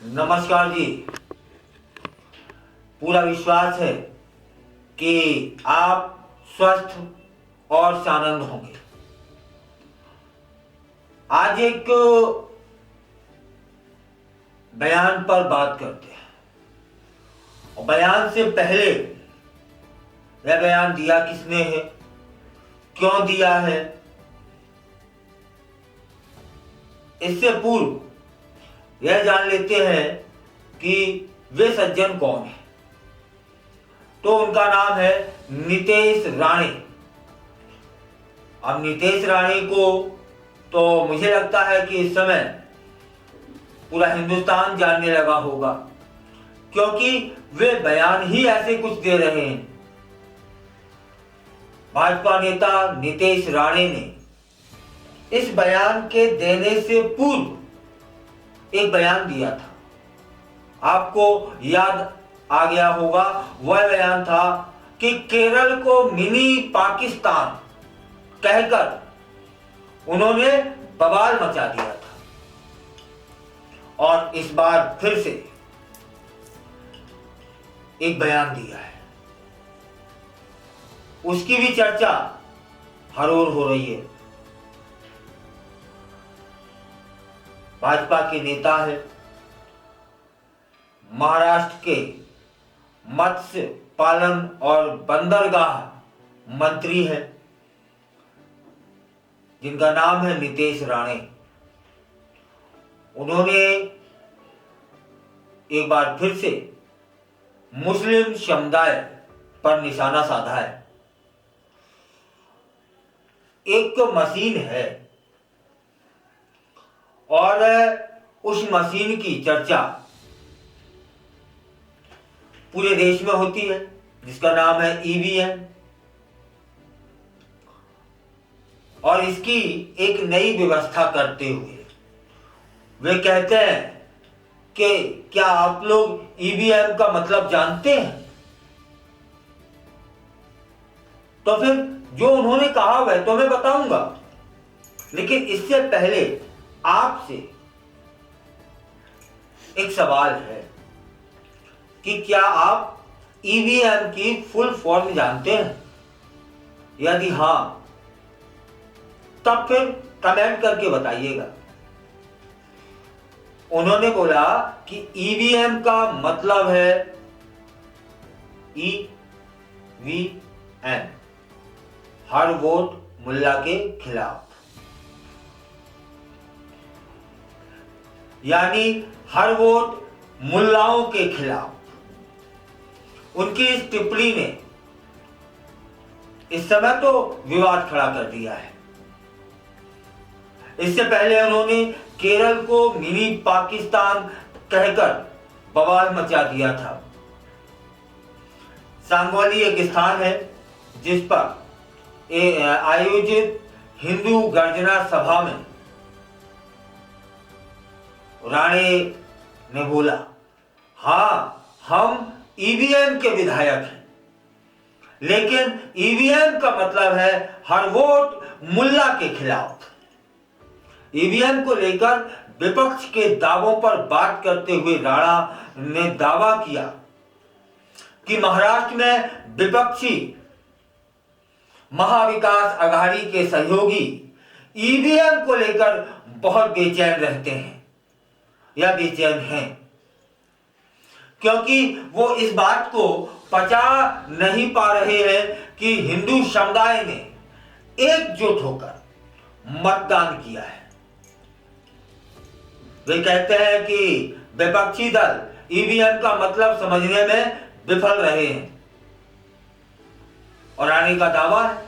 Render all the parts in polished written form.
नमस्कार जी। पूरा विश्वास है कि आप स्वस्थ और सानंद होंगे। आज एक बयान पर बात करते हैं और बयान से पहले यह बयान दिया किसने है, क्यों दिया है, इससे पूर्व यह जान लेते हैं कि वे सज्जन कौन है। तो उनका नाम है नितेश राणे। अब नितेश राणे को तो मुझे लगता है कि इस समय पूरा हिंदुस्तान जानने लगा होगा, क्योंकि वे बयान ही ऐसे कुछ दे रहे हैं। भाजपा नेता नितेश राणे ने इस बयान के देने से पूर्व एक बयान दिया था, आपको याद आ गया होगा। वह बयान था कि केरल को मिनी पाकिस्तान कहकर उन्होंने बवाल मचा दिया था। और इस बार फिर से एक बयान दिया है, उसकी भी चर्चा हर ओर हो रही है। भाजपा के नेता है, महाराष्ट्र के मत्स्य पालन और बंदरगाह मंत्री है, जिनका नाम है नितेश राणे। उन्होंने एक बार फिर से मुस्लिम समुदाय पर निशाना साधा है। एक मशीन है और उस मशीन की चर्चा पूरे देश में होती है, जिसका नाम है ईवीएम। और इसकी एक नई व्यवस्था करते हुए वे कहते हैं कि क्या आप लोग ईवीएम का मतलब जानते हैं? तो फिर जो उन्होंने कहा वह तो मैं बताऊंगा, लेकिन इससे पहले आपसे एक सवाल है कि क्या आप ईवीएम की फुल फॉर्म जानते हैं? यदि हां, तब फिर कमेंट करके बताइएगा। उन्होंने बोला कि ईवीएम का मतलब है ईवीएम, हर वोट मुल्ला के खिलाफ, यानी हर वोट मुल्लाओं के खिलाफ। उनकी इस टिप्पणी ने इस समय तो विवाद खड़ा कर दिया है। इससे पहले उन्होंने केरल को मिनी पाकिस्तान कहकर बवाल मचा दिया था। सांगवाली एक स्थान है जिस पर आयोजित हिंदू गर्जना सभा में राणे ने बोला, हां हम ईवीएम के विधायक हैं, लेकिन ईवीएम का मतलब है हर वोट मुल्ला के खिलाफ। ईवीएम को लेकर विपक्ष के दावों पर बात करते हुए राणा ने दावा किया कि महाराष्ट्र में विपक्षी महाविकास आघाड़ी के सहयोगी ईवीएम को लेकर बहुत बेचैन रहते हैं या बेचैन हैं, क्योंकि वो इस बात को पचा नहीं पा रहे हैं कि हिंदू समुदाय ने एकजुट होकर मतदान किया है। वे कहते हैं कि विपक्षी दल ईवीएम का मतलब समझने में विफल रहे हैं। और राणे का दावा है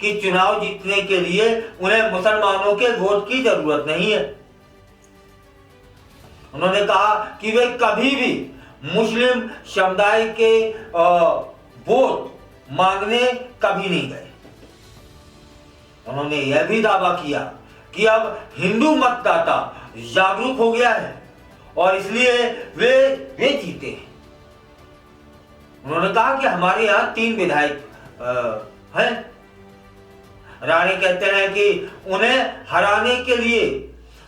कि चुनाव जीतने के लिए उन्हें मुसलमानों के वोट की जरूरत नहीं है। उन्होंने कहा कि वे कभी भी मुस्लिम समुदाय के वोट मांगने कभी नहीं गए। उन्होंने यह भी दावा किया कि अब हिंदू मतदाता जागरूक हो गया है और इसलिए वे जीते हैं। उन्होंने कहा कि हमारे यहां 3 विधायक हैं। राणे कहते हैं कि उन्हें हराने के लिए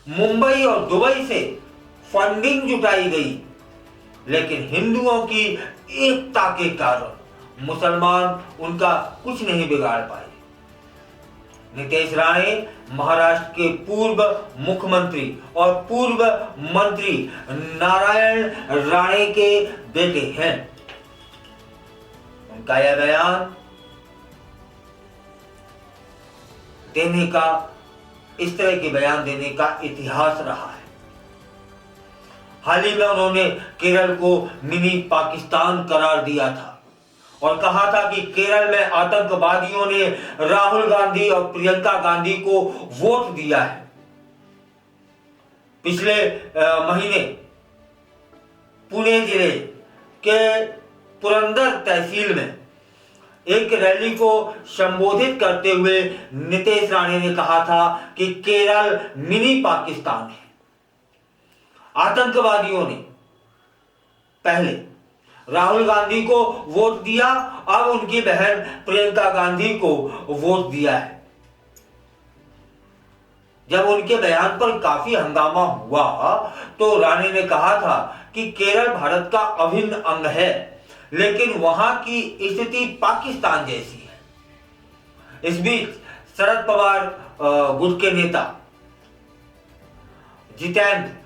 मुंबई और दुबई से फंडिंग जुटाई गई, लेकिन हिंदुओं की एकता के कारण मुसलमान उनका कुछ नहीं बिगाड़ पाए। नितेश राणे महाराष्ट्र के पूर्व मुख्यमंत्री और पूर्व मंत्री नारायण राणे के बेटे हैं। उनका यह बयान देने का, इस तरह के बयान देने का इतिहास रहा है। हाल ही में उन्होंने केरल को मिनी पाकिस्तान करार दिया था और कहा था कि केरल में आतंकवादियों ने राहुल गांधी और प्रियंका गांधी को वोट दिया है। पिछले महीने पुणे जिले के पुरंदर तहसील में एक रैली को संबोधित करते हुए नितेश राणे ने कहा था कि केरल मिनी पाकिस्तान है। आतंकवादियों ने पहले राहुल गांधी को वोट दिया, अब उनकी बहन प्रियंका गांधी को वोट दिया है। जब उनके बयान पर काफी हंगामा हुआ तो राणे ने कहा था कि केरल भारत का अभिन्न अंग है, लेकिन वहां की स्थिति पाकिस्तान जैसी है। इस बीच शरद पवार गुट के नेता जितेंद्र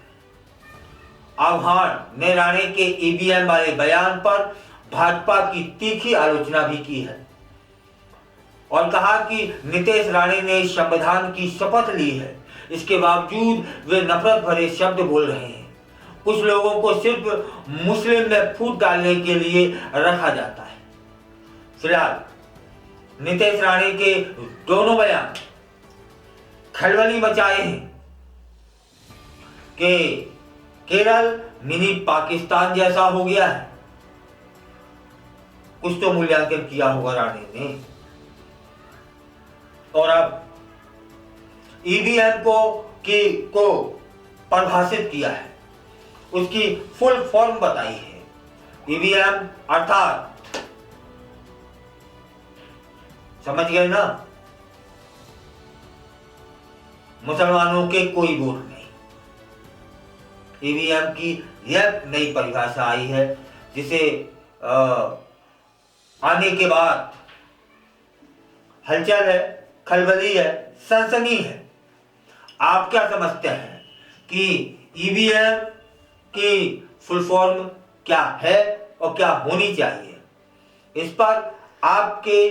आव्हाड ने राणे के ईवीएम वाले बयान पर भाजपा की तीखी आलोचना भी की है और कहा कि नितेश राणे ने संविधान की शपथ ली है, इसके बावजूद वे नफरत भरे शब्द बोल रहे हैं। कुछ लोगों को सिर्फ मुस्लिम में फूट डालने के लिए रखा जाता है। फिलहाल नितेश राणे के दोनों बयान खलबली मचाए हैं कि केरल मिनी पाकिस्तान जैसा हो गया है। कुछ तो मूल्यांकन किया होगा राणे ने। और अब ईवीएम को परिभाषित किया है, उसकी फुल फॉर्म बताई है। ईवीएम अर्थात, समझ गए ना, मुसलमानों के कोई वोट नहीं। ईवीएम की यह नई परिभाषा आई है जिसे आने के बाद हलचल है, खलबली है, सनसनी है। आप क्या समझते हैं कि ईवीएम की फुल फॉर्म क्या है और क्या होनी चाहिए? इस पर आपके